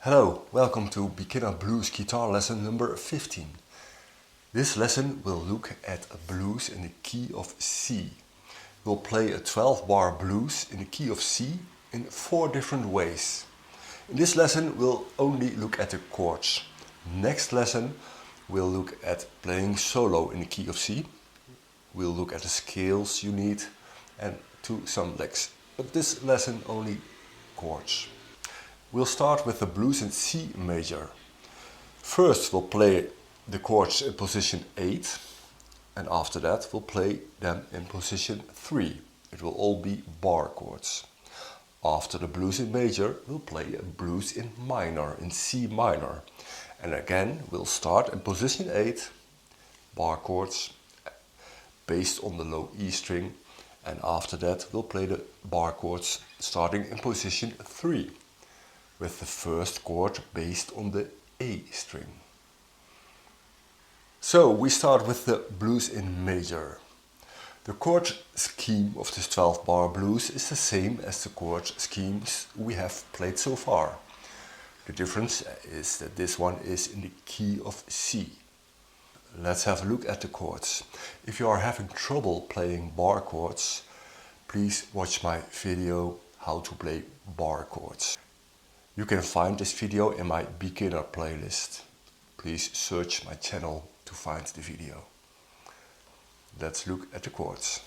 Hello, welcome to Beginner Blues Guitar lesson number 15. This lesson will look at a blues in the key of C. We'll play a 12-bar blues in the key of C in 4 different ways. In this lesson we'll only look at the chords. Next lesson we'll look at playing solo in the key of C. We'll look at the scales you need and to some licks. But this lesson only chords. We'll start with the blues in C major. First we'll play the chords in position 8 and after that we'll play them in position 3. It will all be bar chords. After the blues in major we'll play a blues in minor, in C minor. And again we'll start in position 8, bar chords based on the low E string, and after that we'll play the bar chords starting in position 3. With the first chord based on the A string. So we start with the blues in major. The chord scheme of this 12-bar blues is the same as the chord schemes we have played so far. The difference is that this one is in the key of C. Let's have a look at the chords. If you are having trouble playing bar chords, please watch my video how to play bar chords. You can find this video in my beginner playlist. Please search my channel to find the video. Let's look at the chords.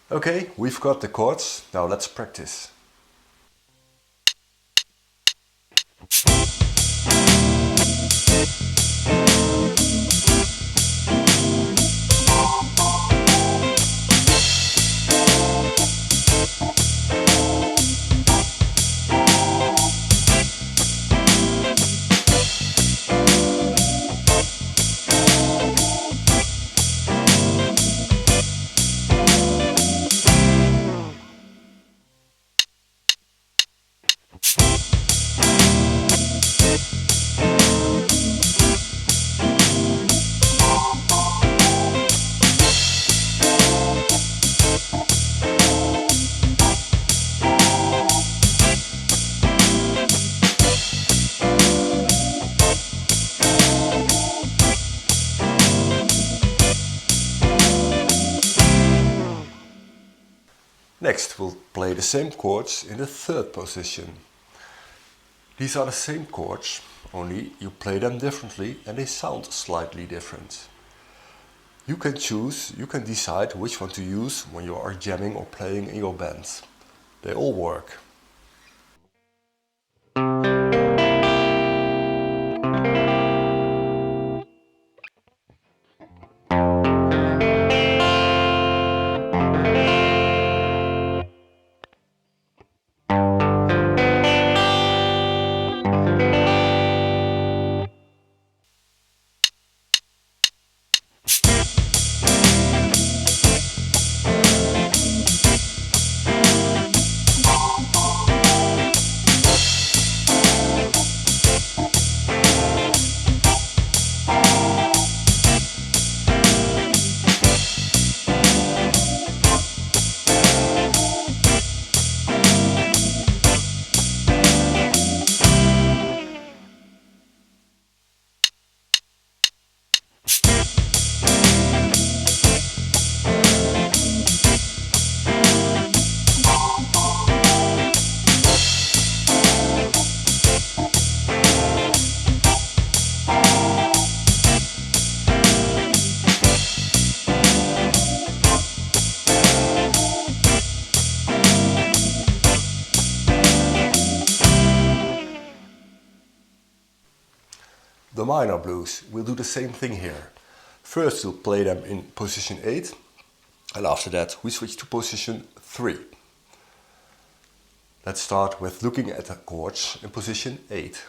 Okay, we've got the chords, now let's practice. Next we'll play the same chords in the third position. These are the same chords, only you play them differently and they sound slightly different. You can decide which one to use when you are jamming or playing in your band. They all work. The minor blues, we'll do the same thing here. First we'll play them in position 8 and after that we switch to position 3. Let's start with looking at the chords in position 8.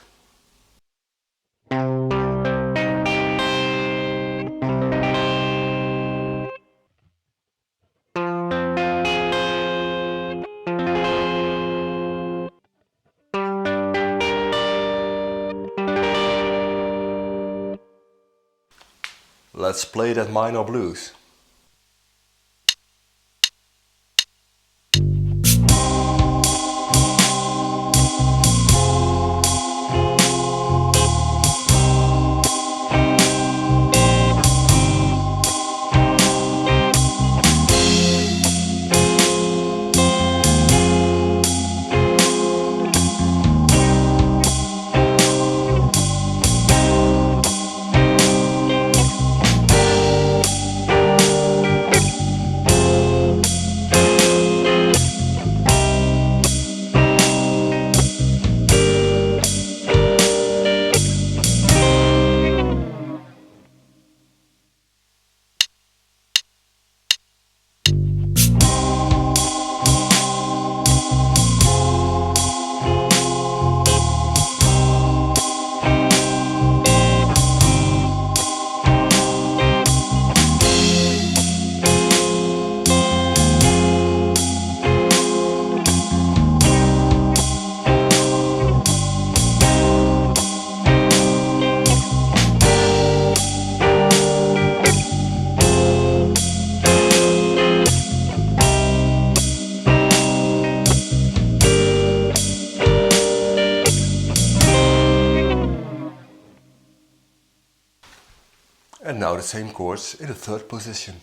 let's play that minor blues. And now the same chords in the third position.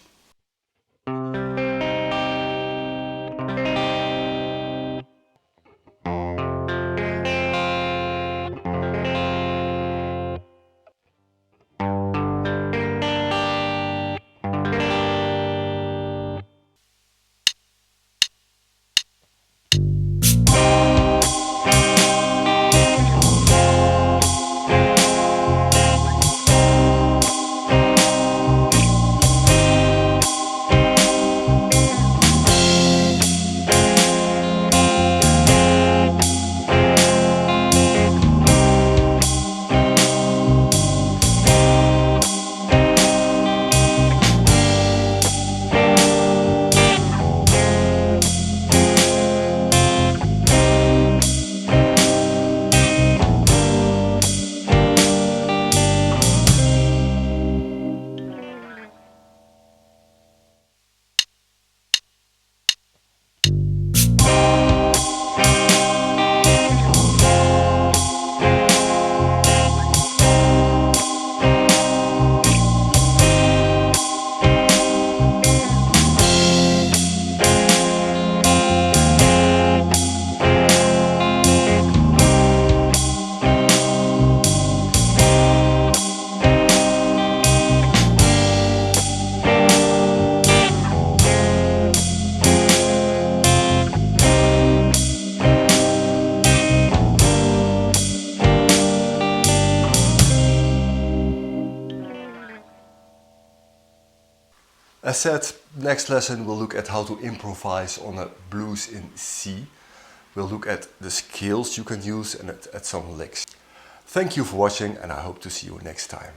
As said, next lesson we'll look at how to improvise on a blues in C. We'll look at the scales you can use and at some licks. Thank you for watching, and I hope to see you next time.